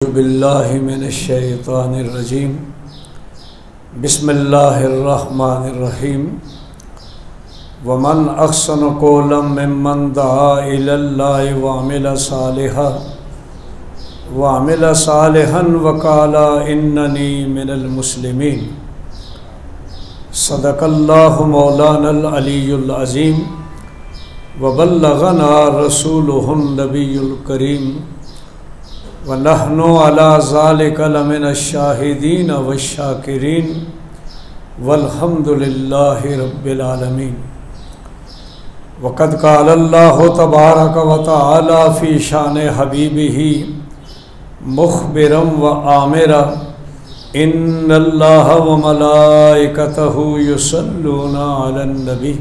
बिल्लाहि मिनश्शैतानिर्रजीम बिस्मिल्लाहिर्रहमानिर्रहीम वमन अहसनु क़ौलन मिम्मन दआ इलल्लाहि वअमिला सालिहन वक़ाला इन्ननी मिनल मुस्लिमीन। सदक़ल्लाहु मौलानल अलीयुल अज़ीम वबल्लगना रसूलुहुन नबियुल करीम व नहनु अला ज़ालिका लमिनश शाहिदीन वश्शाकिरीन वल्हम्दुलिल्लाहि रब्बिल आलमीन। वक़द क़ालल्लाहु तबारक व तआला फ़ी शान हबीबिही मुख़बिरन व आमिरा इन्नल्लाहा व मलाइकतहु युसल्लूना अलन नबी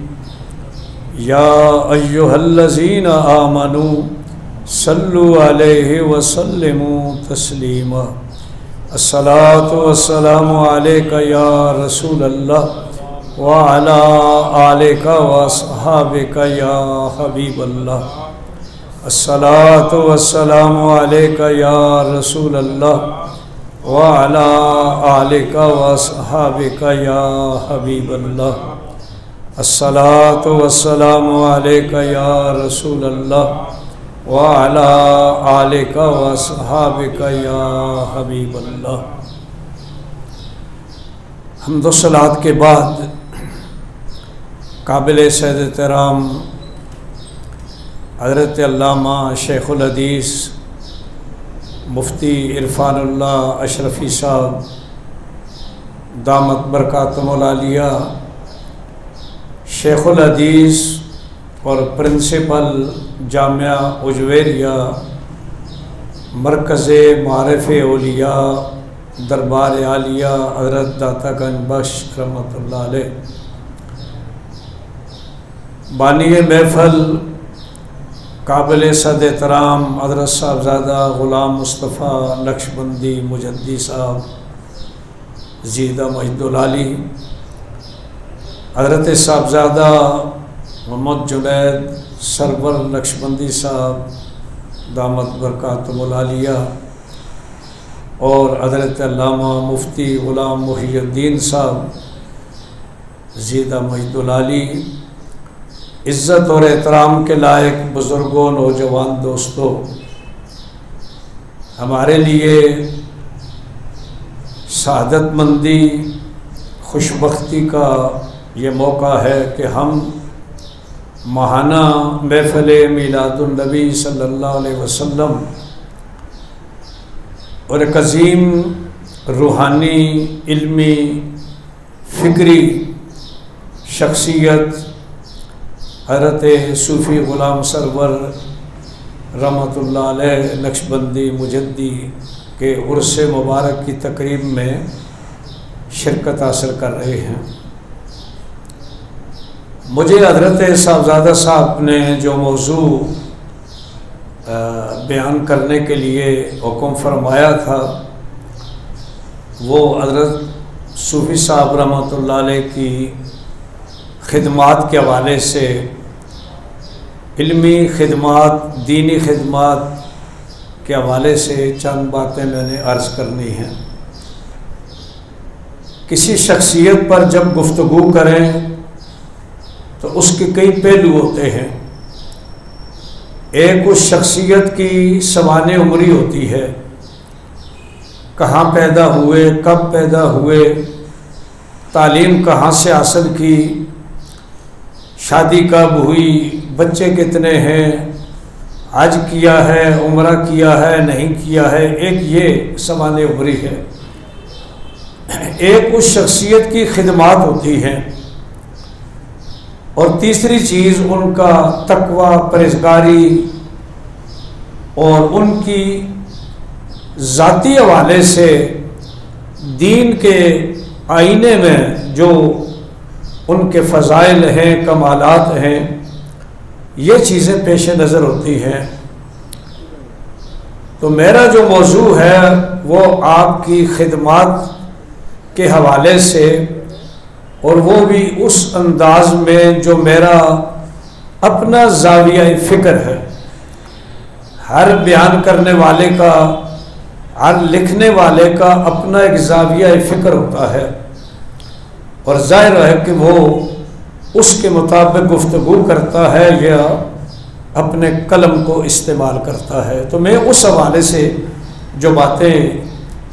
या अय्युहल्लज़ीना आमनू सल्लु अलैहि व सल्लिमू तस्लीमा। अस्सलातु वस्सलामु अलैका या रसूलल्लाह व अला आलिका व अस्हाबिका या हबीबल्लाह। अस्सलातु वस्सलामु अलैका या रसूलल्लाह व अला आलिका व अस्हाबिका या हबीबल्लाह। अस्सलातु वस्सलामु अलैका या रसूलल्लाह व अला आलिका व अस्हाबिका या हबीबल्लाह। हम्दो सलात के बाद काबिल सैयद एहतराम हज़रत अल्लामा शेखुल हदीस मुफ्ती इरफानुल्लाह अशरफी साहब दामत बरकातुहुल आलिया शेखुल हदीस और प्रिंसिपल जामिया उजवेरिया मरकज़ मारिफ़ औलिया दरबार आलिया हज़रत दातागंज बख्श रहमतुल्लाह अलैह, बानी महफल काबिल सद एहतराम हज़रत साहबज़ादा ग़ुलाम मुस्तफ़ा नक्शबंदी मुजद्दी साहब ज़ीदा मजदुल आली, हज़रत साहबज़ादा मोहम्मद जुनैद सरवर नक्शबंदी साहब दामत बरकातुहुल आलिया और हज़रत अल्लामा मुफ्ती ग़ुलाम मुहियुद्दीन साहब ज़ीदा मजदुल आली, इज़्ज़त और एहतराम के लायक बुज़ुर्गों नौजवान दोस्तों, हमारे लिए सआदतमंदी खुशबख्ती का ये मौका है कि हम माहाना महफ़िल मीलादुन नबी सल्लल्लाहु अलैहि वसल्लम और एक अज़ीम रूहानी इल्मी फ़िक्री शख्सियत हज़रत सूफ़ी ग़ुलाम सरवर रहमतुल्लाह अलैह नक्शबंदी मुजद्दी के उर्स मुबारक की तकरीब में शिरकत हासिल कर रहे हैं। मुझे हज़रत साहबज़ादा साहब ने जो मौजू बयान करने के लिए हुक्म फरमाया था वो हज़रत सूफ़ी साहब रहमतुल्लाह अलैह की खिदमात के हवाले से इल्मी खिदमात दीनी खिदमात के हवाले से चंद बातें मैंने अर्ज़ करनी हैं। किसी शख्सियत पर जब गुफ्तगू करें तो उसके कई पहलू होते हैं। एक उस शख्सियत की सवाने उम्री होती है, कहाँ पैदा हुए, कब पैदा हुए, तालीम कहाँ से हासिल की, शादी कब हुई, बच्चे कितने हैं, हज किया है, उम्रा किया है, नहीं किया है, एक ये सवाने उम्री है। एक उस शख्सियत की खिदमात होती हैं और तीसरी चीज़ उनका तकवा परहेज़गारी और उनकी ज़ाती हवाले से दीन के आईने में जो उनके फ़ज़ाइल हैं, कमालात हैं, ये चीज़ें पेश नज़र होती हैं। तो मेरा जो मौजू है वो आपकी खिदमात के हवाले से और वो भी उस अंदाज में जो मेरा अपना ज़ाविया फ़िक्र है। हर बयान करने वाले का हर लिखने वाले का अपना एक ज़ाविया फ़िक्र होता है और ज़ाहिर है कि वो उसके मुताबिक गुफ्तगू करता है या अपने कलम को इस्तेमाल करता है। तो मैं उस हवाले से जो बातें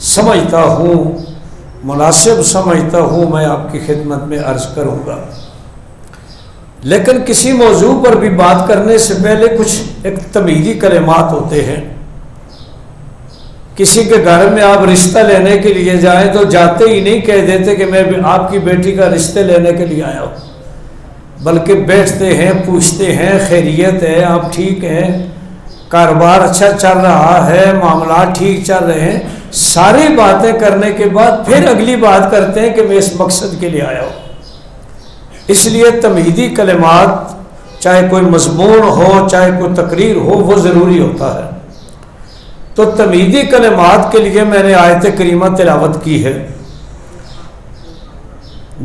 समझता हूँ, मुनासिब समझता हूँ, मैं आपकी खिदमत में अर्ज़ करूँगा। लेकिन किसी मौजू पर भी बात करने से पहले कुछ एक तमीज़ी कलिमात होते हैं। किसी के घर में आप रिश्ता लेने के लिए जाएं तो जाते ही नहीं कह देते कि मैं भी आपकी बेटी का रिश्ते लेने के लिए आया हूँ, बल्कि बैठते हैं, पूछते हैं खैरियत है, आप ठीक हैं, कारोबार अच्छा चल रहा है, मामला ठीक चल रहे हैं। सारी बातें करने के बाद फिर अगली बात करते हैं कि मैं इस मकसद के लिए आया हूँ। इसलिए तमीदी कलिमात, चाहे कोई मजमून हो, चाहे कोई तकरीर हो, वो ज़रूरी होता है। तो तमीदी कलिमात के लिए मैंने आयत करीमा तिलावत की है,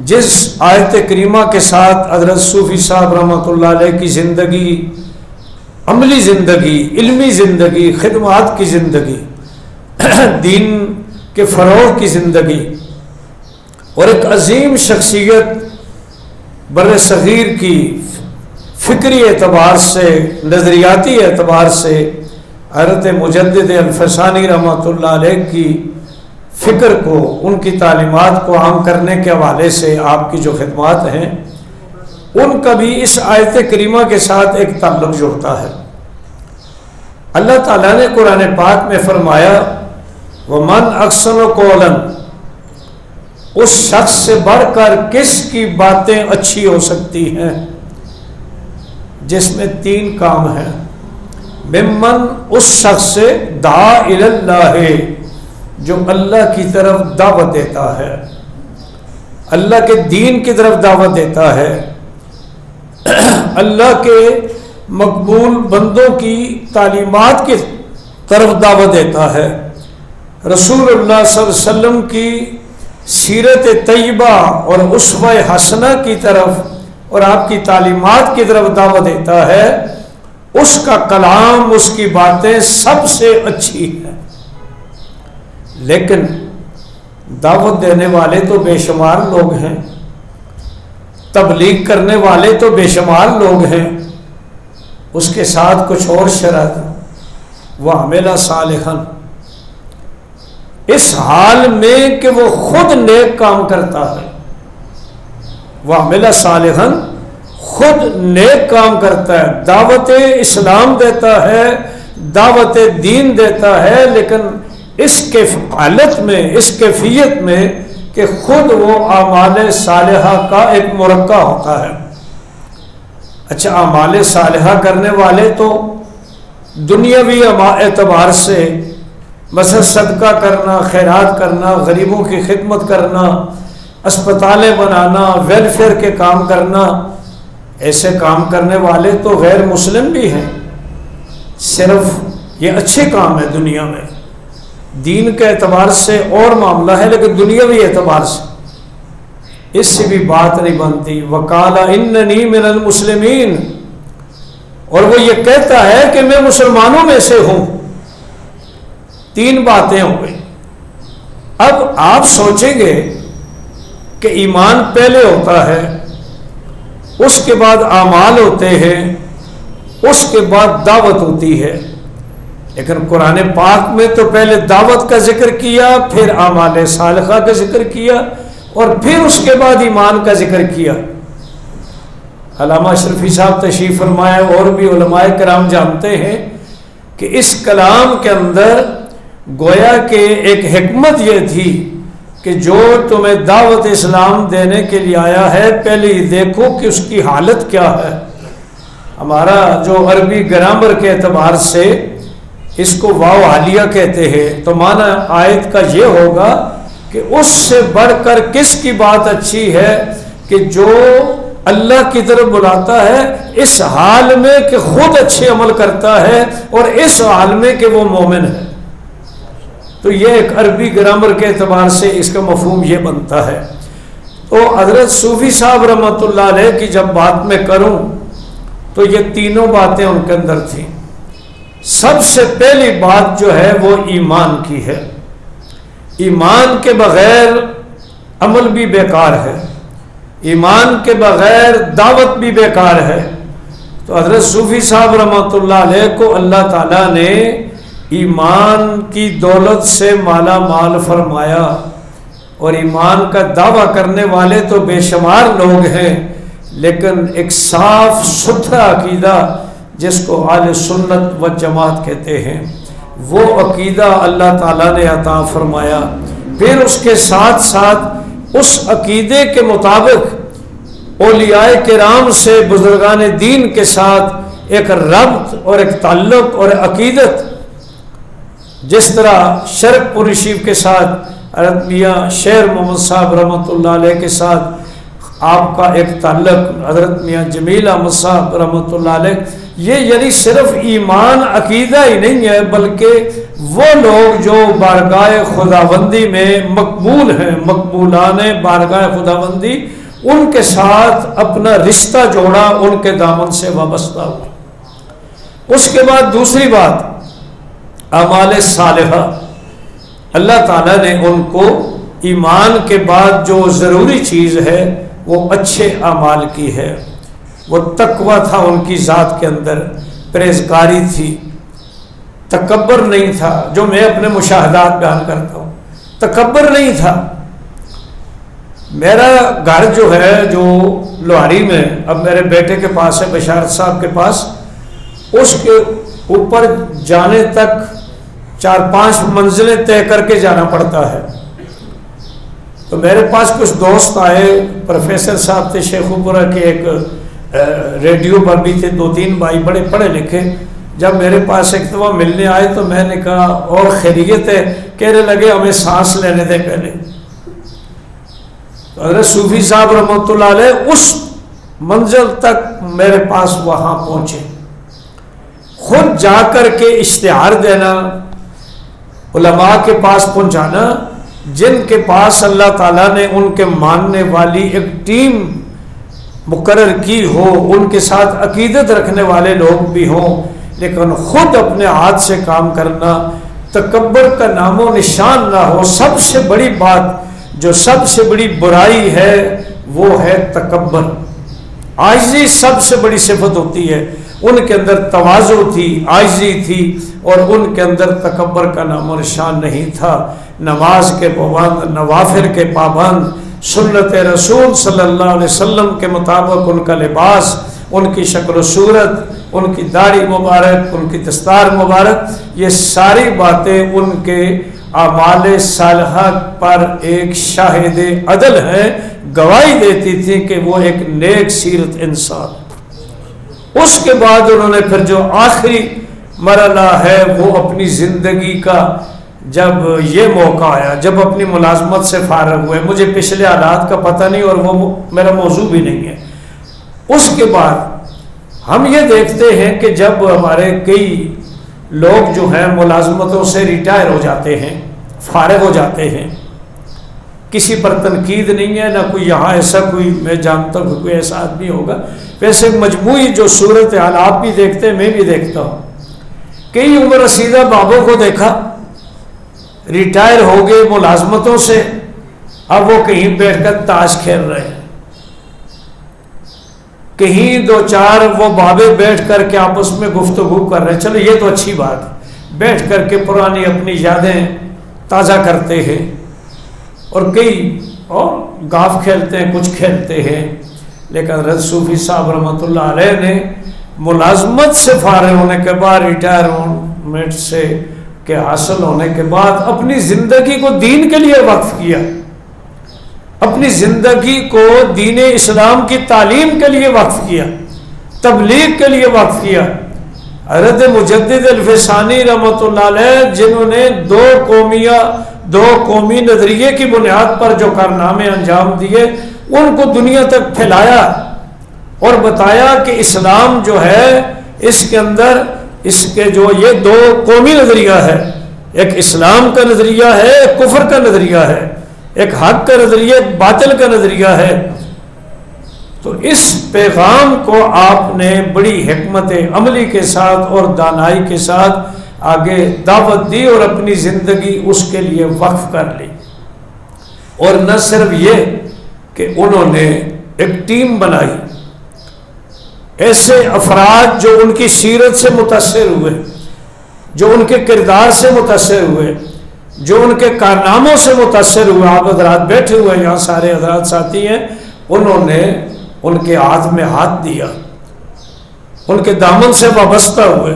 जिस आयत करीमा के साथ हज़रत सूफ़ी साहब रहमतुल्लाह अलैह की ज़िंदगी, अमली ज़िंदगी, इल्मी ज़िंदगी, खिदमात की ज़िंदगी, दीन के फ़रोग़ की ज़िंदगी और एक अजीम शख्सियत बर्र सग़ीर की फ़िक्री एतबार से, नज़रियाती एतबार से हज़रत मुजद्दिद अल-फ़सानी रहमतुल्लाह अलैह की फ़िक्र को, उनकी तालीमात को आम करने के हवाले से आपकी जो खिदमात हैं, उनका भी इस आयत करीमा के साथ एक ताल्लुक़ जुड़ता है। अल्लाह ताला ने कुरान पाक में फरमाया, वमन अक्सन कौलन, उस शख्स से बढ़कर किसकी बातें अच्छी हो सकती हैं जिसमें 3 काम हैं। मिम्मन, उस शख्स से, दा इलल्लाह, जो अल्लाह की तरफ दावत देता है, अल्लाह के दीन की तरफ दावत देता है, अल्लाह के मकबूल बंदों की तालीमात की तरफ दावत देता है, रसूलुल्लाह सल्लल्लाहु अलैहि वसल्लम की सीरत तय्यबा और उस्वा हसना की तरफ और आपकी तालीमात की तरफ दावत देता है, उसका कलाम, उसकी बातें सबसे अच्छी हैं। लेकिन दावत देने वाले तो बेशुमार लोग हैं, तबलीग करने वाले तो बेशुमार लोग हैं, उसके साथ कुछ और शर्त, वामिला सालिहन, इस हाल में कि वो खुद नेक काम करता है, वामिला सालिहन, खुद नेक काम करता है, दावत इस्लाम देता है, दावत दीन देता है, लेकिन इसके हालत में, इस कैफियत में कि खुद वो आमाल सालिहा का एक मुरक्का होता है। अच्छा, आमाल सालिहा करने वाले तो दुनियावी एतबार से मसलन सदका करना, खैरात करना, गरीबों की खिदमत करना, अस्पतालें बनाना, वेलफेयर के काम करना, ऐसे काम करने वाले तो गैर मुस्लिम भी हैं। सिर्फ ये अच्छे काम है दुनिया में, दीन के एतबार से और मामला है, लेकिन दुनियावी एतबार से इससे भी बात नहीं बनती। वकाला इन्ननी मिनल मुस्लिमीन, और वो ये कहता है कि मैं मुसलमानों में से हूं। 3 बातें हो गई। अब आप सोचेंगे कि ईमान पहले होता है, उसके बाद आमाल होते हैं, उसके बाद दावत होती है, लेकिन कुरान पाक में तो पहले दावत का जिक्र किया, फिर आमाल सालिहा का जिक्र किया और फिर उसके बाद ईमान का जिक्र किया। अल्लामा अशरफी साहब तशरीफ फरमाया, और भी उलमाए कराम जानते हैं कि इस कलाम के अंदर गोया के एक हिकमत ये थी कि जो तुम्हें दावत इस्लाम देने के लिए आया है, पहले ही देखो कि उसकी हालत क्या है। हमारा जो अरबी ग्रामर के एतबार से इसको वाव हालिया कहते हैं, तो माना आयत का ये होगा कि उससे बढ़कर किसकी बात अच्छी है कि जो अल्लाह की तरफ बुलाता है इस हाल में कि खुद अच्छे अमल करता है और इस हाल में कि वो मोमिन है। तो ये एक अरबी ग्रामर के एतबार से इसका मफहूम ये बनता है। तो हज़रत सूफ़ी साहब रहमतुल्लाह अलैह की जब बात मैं करूं तो ये 3 बातें उनके अंदर थी। सबसे पहली बात जो है वो ईमान की है। ईमान के बग़ैर अमल भी बेकार है, ईमान के बग़ैर दावत भी बेकार है। तो हज़रत सूफ़ी साहब रहमतुल्लाह अलैह को अल्लाह ताला ने ईमान की दौलत से माला माल फरमाया, और ईमान का दावा करने वाले तो बेशुमार लोग हैं, लेकिन एक साफ सुथरा अकीदा जिसको आले सुन्नत व जमात कहते हैं, वो अकीदा अल्लाह ताला ने अता फरमाया। फिर उसके साथ साथ उस अकीदे के मुताबिक औलियाए किराम से, बुजुर्गान दीन के साथ एक रब्त और एक ताल्लुक़ और अकीदत, जिस तरह शर्क पुरशीफ के साथ हज़रत मियाँ शेर मोहम्मद साहब रहमतुल्लाह अलैह के साथ आपका एक ताल्लुक़, हज़रत मियाँ जमील अहमद साहब रहमतुल्लाह अलैह, ये यानी सिर्फ ईमान अकीदा ही नहीं है, बल्कि वो लोग जो बारगाह खुदाबंदी में मकबूल हैं, मकबूलान बारगाह खुदाबंदी, उनके साथ अपना रिश्ता जोड़ा, उनके दामन से वाबस्ता हुआ। उसके बाद दूसरी बात, अमाल सालिहा, अल्लाह ताला ने उनको ईमान के बाद जो ज़रूरी चीज़ है वो अच्छे अमाल की है। वो तकवा था उनकी ज़ात के अंदर, परहेज़गारी थी, तकब्बर नहीं था, जो मैं अपने मुशाहदात बयान करता हूँ, तकब्बर नहीं था। मेरा घर जो है जो लोहारी में, अब मेरे बेटे के पास है, बशारत साहब के पास, उसके ऊपर जाने तक 4-5 मंजिलें तय करके जाना पड़ता है। तो मेरे पास कुछ दोस्त आए, प्रोफेसर साहब थे शेखुपुरा के, एक रेडियो पर भी थे, 2-3 भाई बड़े पढ़े लिखे। जब मेरे पास एक दफ़ा मिलने आए तो मैंने कहा और खैरियत है? कहने लगे हमें सांस लेने दें पहले। तो हज़रत सूफ़ी साहब रहमतुल्लाह अलैह उस मंजिल तक मेरे पास वहाँ पहुँचे, खुद जाकर के इश्तिहार देना, उलमा के पास पहुँचाना, जिनके पास अल्लाह ताला ने उनके मानने वाली एक टीम मुकर्रर की हो, उनके साथ अकीदत रखने वाले लोग भी हों, लेकिन ख़ुद अपने हाथ से काम करना, तकब्बर का नामो निशान ना हो। सबसे बड़ी बात, जो सबसे बड़ी बुराई है वो है तकब्बर। आजिज़ी सबसे बड़ी सिफत होती है। उनके अंदर तवाज़ु थी, आजिज़ी थी, और उनके अंदर तकब्बर का नामो निशान नहीं था। नमाज के पाबंद, नवाफिल के पाबंद, सुन्नत रसूल सल्लल्लाहु अलैहि वसल्लम के मुताबिक उनका लिबास, उनकी शक्ल सूरत, उनकी दाढ़ी मुबारक, उनकी दस्तार मुबारक, ये सारी बातें उनके आमाल सालहा पर एक शाहिद अदल है, गवाही देती थी कि वो एक नेक सीरत इंसान। उसके बाद उन्होंने फिर जो आखिरी मरला है वो अपनी ज़िंदगी का, जब ये मौका आया, जब अपनी मुलाजमत से फारग हुए, मुझे पिछले हालात का पता नहीं और वो मेरा मौजू भी नहीं है। उसके बाद हम ये देखते हैं कि जब हमारे कई लोग जो हैं मुलाजमतों से रिटायर हो जाते हैं, फारग हो जाते हैं, किसी पर तनकीद नहीं है, ना कोई यहाँ ऐसा कोई मैं जानता हूँ कोई ऐसा आदमी होगा। वैसे मजमूई जो सूरत हाल आप भी देखते हैं, मैं भी देखता हूँ, कई उम्र रसीदा बाबों को देखा, रिटायर हो गए मुलाजमतों से, अब वो कहीं बैठकर ताश खेल रहे हैं, कहीं 2-4 वो बाबे बैठ करके आपस में गुफ्तगू कर रहे हैं। चलो ये तो अच्छी बात है, बैठ करके पुरानी अपनी यादें ताज़ा करते हैं, और कई और गाफ खेलते हैं, कुछ खेलते हैं। लेकिन हज़रत सूफ़ी साहब रहमतुल्लाह अलैह ने मुलाजमत से फारिग होने के बाद, रिटायरमेंट से के हासिल होने के बाद अपनी ज़िंदगी को दीन के लिए वक्फ किया, अपनी ज़िंदगी को दीन इस्लाम की तालीम के लिए वक्फ किया, तबलीग के लिए वक्फ किया। हज़रत मुजद्दिद अल-फ़सानी रहमतुल्लाह अलैह, जिन्होंने दो कौमी नज़रिए की बुनियाद पर जो कारनामे अंजाम दिए, उनको दुनिया तक फैलाया और बताया कि इस्लाम जो है इसके अंदर इसके जो ये 2 कौमी नज़रिया है, एक इस्लाम का नज़रिया है, एक कुफ्र का नज़रिया है, एक हक का नज़रिया, एक बातिल का नज़रिया है। तो इस पैगाम को आपने बड़ी हिकमत अमली के साथ और दानाई के साथ आगे दावत दी और अपनी ज़िंदगी उसके लिए वक्फ कर ली। और न सिर्फ ये कि उन्होंने एक टीम बनाई, ऐसे अफराद जो उनकी सीरत से मुतासिर हुए, जो उनके किरदार से मुतासिर हुए, जो उनके कारनामों से मुतासिर हुए। आप हजरात बैठे हुए हैं यहाँ, सारे हजरात साथी हैं, उन्होंने उनके हाथ में हाथ दिया, उनके दामन से वाबस्ता हुए,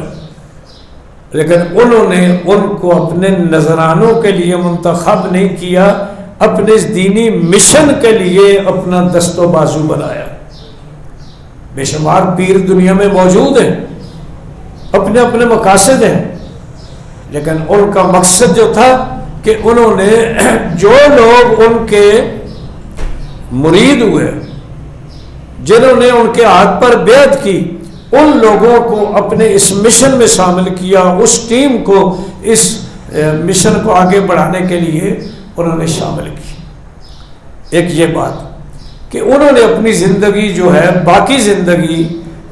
लेकिन उन्होंने उनको अपने नजरानों के लिए मुंतखब नहीं किया, अपने इस दीनी मिशन के लिए अपना दस्तो बाजू बनाया। बेशुमार पीर दुनिया में मौजूद हैं, अपने अपने मकासद हैं, लेकिन उनका मकसद जो था कि उन्होंने जो लोग उनके मुरीद हुए, जिन्होंने उनके हाथ पर बेअत की, उन लोगों को अपने इस मिशन में शामिल किया, उस टीम को इस मिशन को आगे बढ़ाने के लिए उन्होंने शामिल की। एक ये बात कि उन्होंने अपनी ज़िंदगी जो है, बाकी ज़िंदगी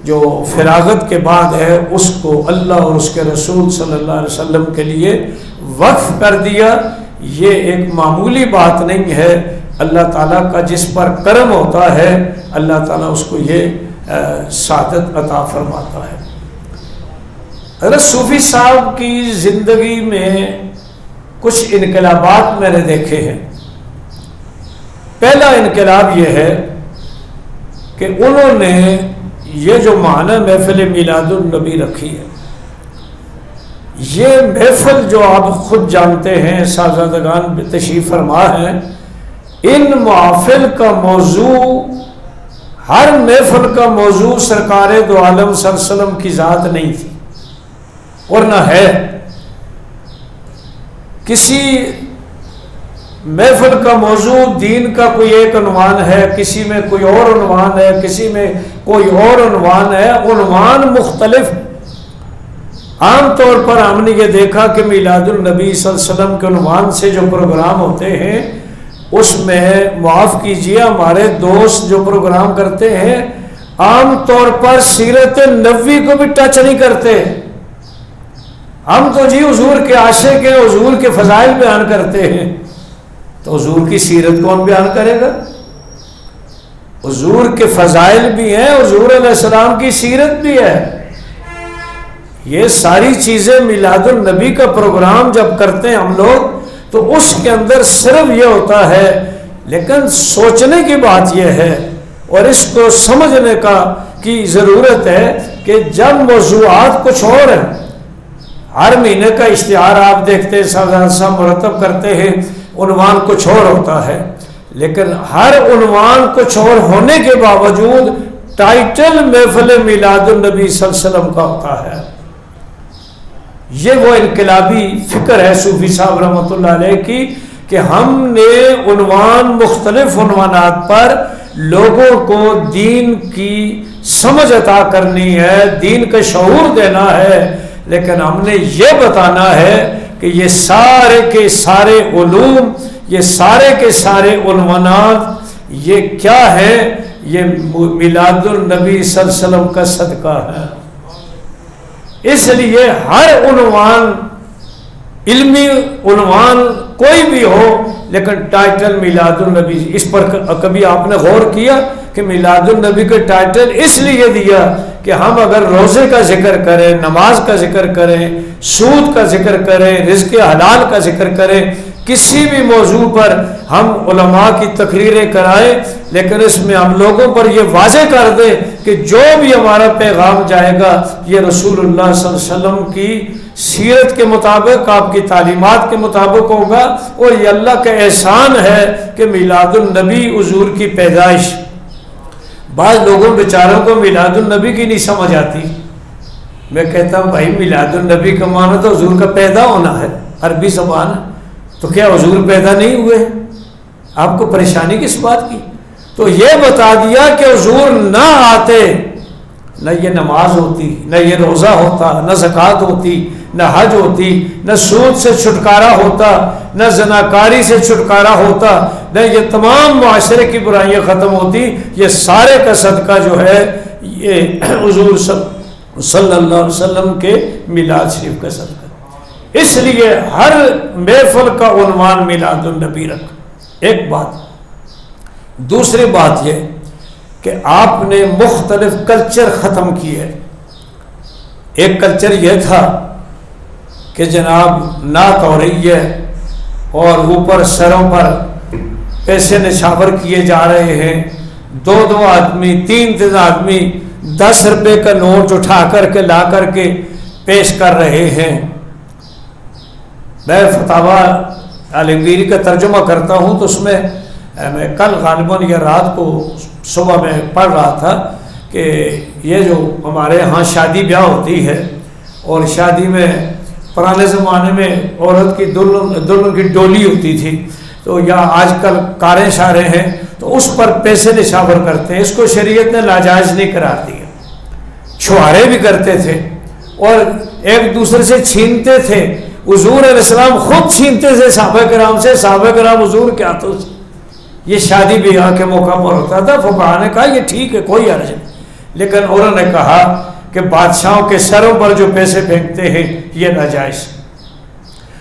जो फिरागत के बाद है, उसको अल्लाह और उसके रसूल सल्लल्लाहु अलैहि वसल्लम के लिए वक्फ कर दिया। ये एक मामूली बात नहीं है। अल्लाह ताला का जिस पर करम होता है, अल्लाह ताला उसको ये सादत अता फरमाता है। अगर सूफी साहब की ज़िंदगी में कुछ इनकलाबात मैंने देखे हैं। पहला इनकलाब यह है कि उन्होंने ये जो माना महफिल मिलादुन नबी रखी है, ये महफिल जो आप खुद जानते हैं, साहबजादगान तशरीफ फरमा है, इन महफिल का मौजू, हर महफिल का मौजू सरकार दो आलम सल्लल्लाहु अलैहि वसल्लम की ज़ात नहीं थी और न है। किसी महफिल का मौजू दीन का कोई एक उन्वान है, किसी में कोई और उन्वान है, किसी में कोई और उन्वान है, उन्वान मुख्तलिफ। आम तौर पर हमने ये देखा कि मिलादुल नबी सल्लल्लाहु अलैहि वसल्लम के उन्वान से जो प्रोग्राम होते हैं, उसमें माफ़ कीजिए हमारे दोस्त जो प्रोग्राम करते हैं, आम तौर पर सीरत नबवी को भी टच नहीं करते। हम तो जी हुजूर के आशिक हैं, हुजूर के फजाइल बयान करते हैं, तो हुजूर की सीरत कौन बयान करेगा? हुजूर के फजाइल भी हैं, हुजूर अलैहिस्सलाम की सीरत भी है। ये सारी चीज़ें मिलादुल नबी का प्रोग्राम जब करते हैं हम लोग, तो उसके अंदर सिर्फ ये होता है, लेकिन सोचने की बात यह है और इसको समझने का की ज़रूरत है कि जब मौज़ूआत कुछ और हैं, हर महीने का इश्तिहार आप देखते हैं, साहब मुरतब करते हैं, उन्वान कुछ और होता है, लेकिन हर उन्वान कुछ और होने के बावजूद टाइटल महफिल मिलादुन नबी सल्लल्लाहु अलैहि वसल्लम का होता है। ये वो इनकलाबी फिक्र है सूफी साहब रहमतुल्लाह अलैह की कि हमने उन्वान मुख्तलिफ उन्वानात पर लोगों को दीन की समझ अता करनी है, दीन का शऊर देना है, लेकिन हमने ये बताना है कि ये सारे के सारे उलूम, ये सारे के सारे उन्वानात, ये क्या है? ये मिलादुल नबी सल्लल्लाहु अलैहि वसल्लम का सदका है। इसलिए हर उन्वान, इल्मी उन्वान कोई भी हो, लेकिन टाइटल मिलादुल नबी, इस पर कभी आपने गौर किया कि मिलादुल नबी का टाइटल इसलिए दिया कि हम अगर रोज़े का जिक्र करें, नमाज का जिक्र करें, सूद का जिक्र करें, रिज़्क़ हलाल का जिक्र करें, किसी भी मौजू पर हम उलमा की तकरीरें कराएं, लेकिन इसमें हम लोगों पर यह वाज़े कर दें कि जो भी हमारा पैगाम जाएगा ये रसूलुल्लाह सल्लल्लाहु अलैहि वसल्लम की सीरत के मुताबिक, आपकी तालीमात के मुताबिक होगा। और ये अल्लाह का एहसान है कि मिलादुल नबी हुजूर की पैदाइश, बाद लोगों बेचारों को मिलादुल नबी की नहीं समझ आती। मैं कहता हूँ भाई मिलादुल नबी का माना तो हुजूर का पैदा होना है, अरबी ज़बान है, तो क्या हुजूर पैदा नहीं हुए? आपको परेशानी किस बात की? तो ये बता दिया कि हुजूर ना आते, न ये नमाज होती, न ये रोज़ा होता, न ज़कात होती, न हज होती, न सूद से छुटकारा होता, न ज़नाकारी से छुटकारा होता, न ये तमाम मुआशरे की बुराइयाँ ख़त्म होती। ये सारे का सदका जो है ये हुजूर सल्लल्लाहु अलैहि वसल्लम के मिलाद शरीफ का सदका। इसलिए हर महफिल का उन्वान मिलादुन नबी रख। एक बात। दूसरी बात यह कि आपने मुख्तलिफ कल्चर ख़त्म किए। एक कल्चर यह था कि जनाब नात हो रही है और ऊपर सरों पर पैसे निछावर किए जा रहे हैं, 2-2 आदमी 3-3 आदमी 10 रुपये का नोट उठा करके ला करके पेश कर रहे हैं। मैं फतावा आलमगीरी का तर्जुमा करता हूँ, तो उसमें मैं कल गालिबन या रात को सुबह में पढ़ रहा था कि ये जो हमारे यहाँ शादी ब्याह होती है और शादी में पुराने ज़माने में औरत की दुल्हन की डोली होती थी, तो या आजकल कारें शारें हैं तो उस पर पैसे निछावर करते हैं। इसको शरीयत ने नाजायज़ नहीं करार दिया। छुआरे भी करते थे और एक दूसरे से छीनते थे। हुजूर अलैहिस्सलाम खुद छीनते थे सहाबा किराम से, सहाबा किराम हुजूर के हाथों से। ये शादी ब्याह के मौका पर होता था। फुक़हा ने कहा ये ठीक है, कोई अर्ज नहीं, लेकिन उन्होंने कहा कि बादशाहों के सरों पर जो पैसे फेंकते हैं ये नाजायज़।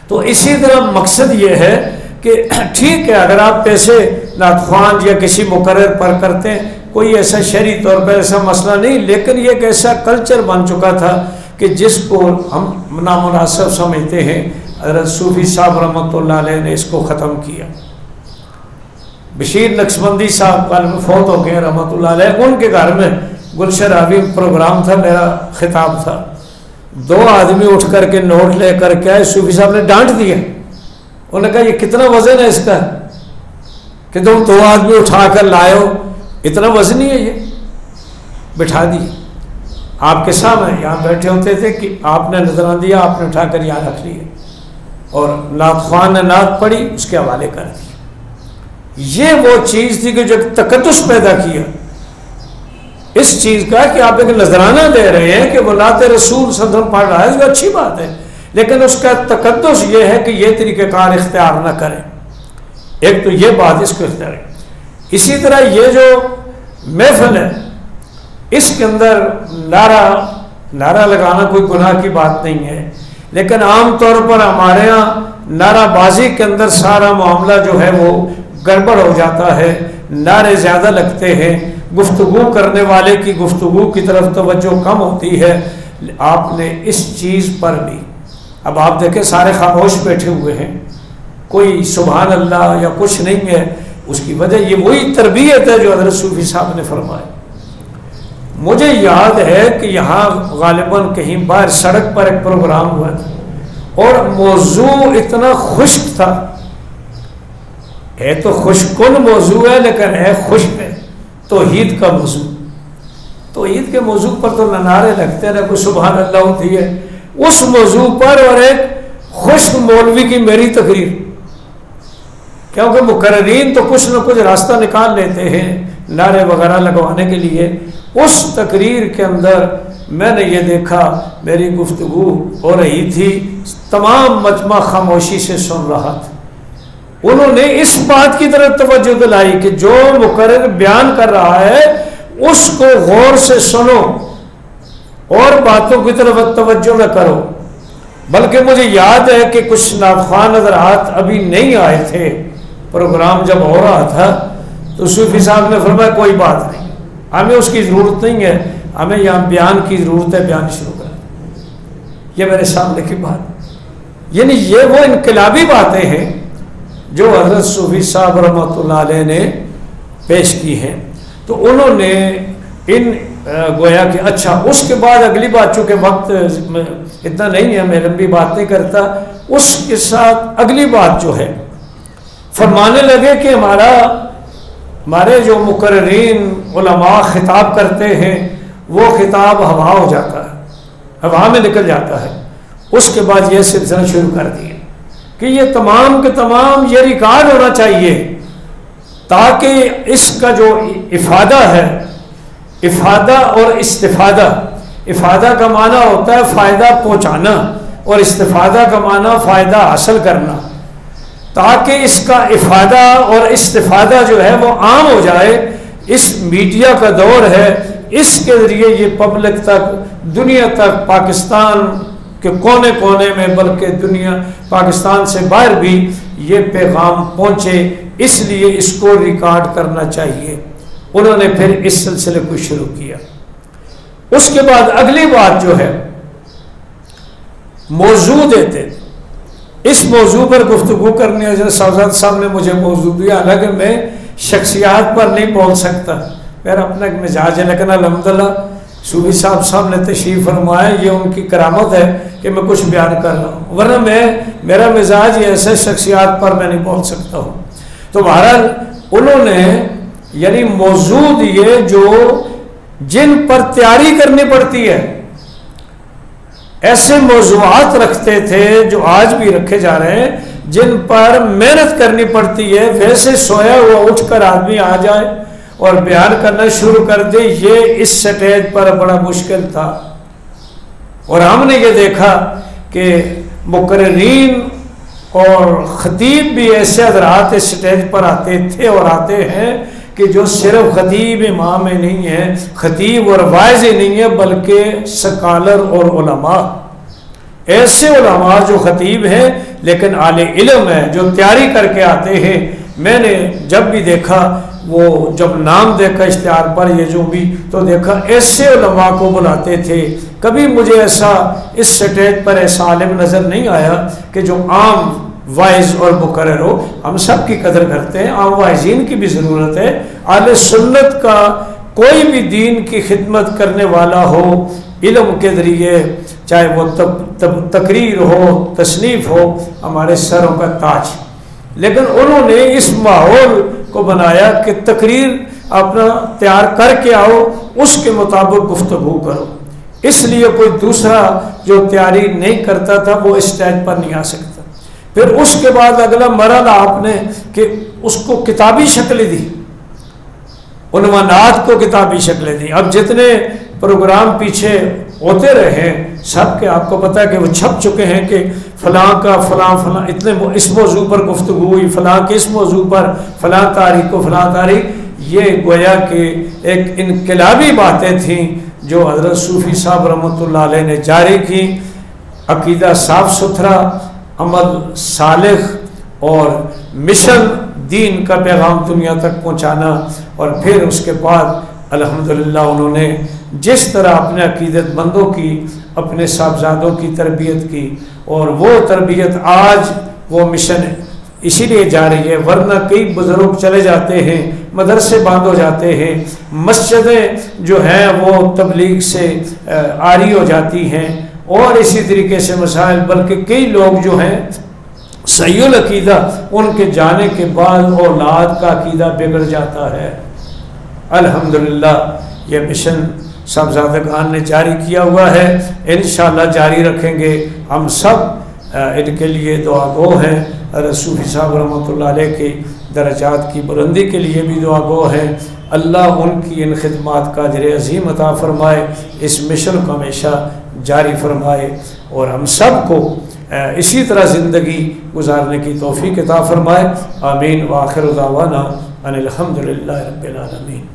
तो इसी तरह मकसद ये है कि ठीक है, अगर आप पैसे नातख्वान या किसी मुकर्रर पर करते हैं, कोई ऐसा शरई तौर पर ऐसा मसला नहीं, लेकिन ये एक ऐसा कल्चर बन चुका था कि जिसको हम नामुनासिब समझते हैं। हज़रत सूफ़ी साहब रहमतुल्लाह अलैह ने इसको ख़त्म किया। बशीर नक्शबंदी साहब कल में फौत हो गए रहमतुल्लाह अलैह। उनके घर में गुलशन आवी प्रोग्राम था, मेरा खिताब था। 2 आदमी उठ करके नोट ले करके आए, सूफी साहब ने डांट दिया। उन्होंने कहा ये कितना वजन है इसका कि तुम 2 आदमी उठा कर लाए हो, इतना वजन ही है ये। बिठा दिए आपके सामने, यहाँ बैठे होते थे कि आपने नजराना दिया, आपने उठा कर यहाँ रख लिया और नात ख्वान ने नात पढ़ी, उसके हवाले कर दिया। ये वो चीज़ थी कि जो तकद्दुस पैदा किया इस चीज़ का कि आप एक नजराना दे रहे हैं कि वो नात रसूल सल्लल्लाहु पढ़ रहा है, जो अच्छी बात है, लेकिन उसका तकद्दुस ये है कि ये तरीक़ेकार इख्तियार न करें। एक तो ये बात इसको इख्तियार है। इसी तरह ये जो महफिल है इसके अंदर नारा लगाना कोई गुनाह की बात नहीं है, लेकिन आम तौर पर हमारे यहाँ नाराबाजी के अंदर सारा मामला जो है वो गड़बड़ हो जाता है। नारे ज़्यादा लगते हैं, गुफ्तगू करने वाले की गुफ्तगू की तरफ तवज्जो कम होती है। आपने इस चीज़ पर भी, अब आप देखें सारे खामोश बैठे हुए हैं, कोई सुभान अल्लाह या कुछ नहीं है। उसकी वजह ये वही तरबियत है जो हज़रत सूफ़ी साहब ने फरमाया। मुझे याद है कि यहाँ गालिबन कहीं बाहर सड़क पर एक प्रोग्राम हुआ था और मौजू इतना खुश्क था, है तो खुशकुन मौजू है लेकिन है खुश्क है, तौहीद का मौजू। तौहीद के मौजू पर तो नारे लगते हैं ना, कोई सुभान अल्लाह होती है उस मौजू पर, और एक खुश्क मौलवी की मेरी तकरीर, क्योंकि मुकर्रीन तो कुछ न कुछ रास्ता निकाल लेते हैं नारे वगैरह लगवाने के लिए। उस तकरीर के अंदर मैंने ये देखा, मेरी गुफ्तगू हो रही थी, तमाम मजमा खामोशी से सुन रहा था। उन्होंने इस बात की तरफ तवज्जो दिलाई कि जो मुकर्रर बयान कर रहा है उसको गौर से सुनो और बातों की तरफ तवज्जो न करो। बल्कि मुझे याद है कि कुछ नाख़्वान हज़रात अभी नहीं आए थे, प्रोग्राम जब हो रहा था, तो सूफी साहब ने फरमाया कोई बात नहीं, हमें उसकी ज़रूरत नहीं है, हमें यहाँ बयान की ज़रूरत है, बयान शुरू करें। ये मेरे सामने की बात, यानी ये वो इनकलाबी बातें हैं जो हज़रत सूफी साहब रहमतुल्लाह अलैह ने पेश की हैं। तो उन्होंने इन गोया कि अच्छा, उसके बाद अगली बात, चूँकि वक्त इतना नहीं है, मैं लंबी बात नहीं करता, उसके साथ अगली बात जो है फरमाने लगे कि हमारे जो मुकर्रीन उलमा खिताब करते हैं वो खिताब हवा हो जाता है, हवा में निकल जाता है। उसके बाद ये सिलसिला शुरू कर दिया कि ये तमाम के तमाम ये रिकॉर्ड होना चाहिए ताकि इसका जो इफादा है, इफादा और इस्तिफादा, इफादा का माना होता है फ़ायदा पहुँचाना और इस्तिफादा का माना फ़ायदा हासिल करना, ताकि इसका इफादा और इस्तिफादा जो है वो आम हो जाए। इस मीडिया का दौर है, इसके ज़रिए ये पब्लिक तक, दुनिया तक, पाकिस्तान कि कोने कोने में, बल्कि दुनिया पाकिस्तान से बाहर भी ये पैगाम पहुँचे, इसलिए इसको रिकॉर्ड करना चाहिए। उन्होंने फिर इस सिलसिले को शुरू किया। उसके बाद अगली बात जो है, मौजू देते, इस मौजू पर गुफ्तगू करने हज़रत साहब साहब ने मुझे मौजू दिया, हालांकि मैं शख्सियात पर नहीं बोल सकता, मेरा अपना एक मिजाज है, लेकिन अल्हम्दुलिल्लाह सूफी साहब ने तशरीफ़ फरमाया, ये उनकी करामत है कि मैं कुछ बयान कर रहा हूँ, वरना मेरा मिजाज ये ऐसे शख्सियात पर मैं नहीं बोल सकता हूँ। तो बहरहाल उन्होंने यानी मौजूद ये जो जिन पर तैयारी करनी पड़ती है, ऐसे मौजूआत रखते थे जो आज भी रखे जा रहे हैं, जिन पर मेहनत करनी पड़ती है। वैसे सोया हुआ उठकर आदमी आ जाए और बयान करना शुरू कर दे, ये इस स्टेज पर बड़ा मुश्किल था। और हमने ये देखा कि मुकर्रीन और खतीब भी ऐसे हज़रात इस स्टेज पर आते थे और आते हैं कि जो सिर्फ खतीब इमाम में नहीं है, खतीब और वाइज ही नहीं है, बल्कि स्कॉलर और उलमा, ऐसे उलमा जो खतीब हैं लेकिन आले इल्म है, जो तैयारी करके आते हैं। मैंने जब भी देखा, वो जब नाम देखा इश्तिहार पर ये जो भी, तो देखा ऐसे उलमा को बुलाते थे। कभी मुझे ऐसा इस स्टेज पर ऐसा आलिम नज़र नहीं आया कि जो आम वाइज और मुकर्रर हो। हम सब की कदर करते हैं, आम वाइजीन की भी ज़रूरत है। आले सुन्नत का कोई भी दीन की खिदमत करने वाला हो, इल्म के ज़रिए, चाहे वो तकरीर हो, तसनीफ़ हो, हमारे सरों का ताज। लेकिन उन्होंने इस माहौल को बनाया कि तकरीर अपना तैयार करके आओ, उसके मुताबिक गुफ्तगू करो। इसलिए कोई दूसरा जो तैयारी नहीं करता था वो इस स्टेज पर नहीं आ सकता। फिर उसके बाद अगला मरहला आपने कि उसको किताबी शक्ल दी, उन्वानात को किताबी शक्ल दी। अब जितने प्रोग्राम पीछे होते रहे सब के आपको पता है कि वो छप चुके हैं कि फ़लाँ का फ़लाँ इतने इस मौजू पर गुफ्तगू हुई, फ़लाँ के इस मौजू पर फ़लाँ तारीख को फ़लाँ तारीख। ये गोया कि एक इनकलाबी बातें थीं जो हज़रत सूफ़ी साहब रहमतुल्लाह अलैह ने जारी की। अकीदा साफ़ सुथरा, अमल सालिह और मिशन दीन का पैगाम दुनिया तक पहुँचाना। और फिर उसके बाद अल्हम्दुलिल्लाह उन्होंने जिस तरह अपने अकीदतमंदों की, अपने साहबजादों की तरबियत की, और वो तरबियत आज वो मिशन इसीलिए जा रही है, वरना कई बुज़ुर्ग चले जाते हैं, मदरसे बंद हो जाते हैं, मस्जिदें जो हैं वो तबलीग से आरी हो जाती हैं, और इसी तरीके से मसाइल। बल्कि कई लोग जो हैं सहीउल अकीदा, उनके जाने के बाद औलाद का अकीदा बिगड़ जाता है। अल्हम्दुलिल्लाह ये मिशन साहबजादा खान ने जारी किया हुआ है, इंशाअल्लाह जारी रखेंगे। हम सब इनके लिए दुआ गो हैं। सूफी साहब रहमतुल्लाह अलैह के दरजात की बुलंदी के लिए भी दुआ गो हैं। अल्लाह उनकी इन खिदमात का अजर अज़ीम अता फ़रमाए, इस मिशन को हमेशा जारी फरमाए, और हम सब को इसी तरह ज़िंदगी गुजारने की तौफ़ीक़ अता फ़रमाए। आमीन। व आखिर दावाना अनिल हम्दुलिल्लाहि रब्बिल आलमीन।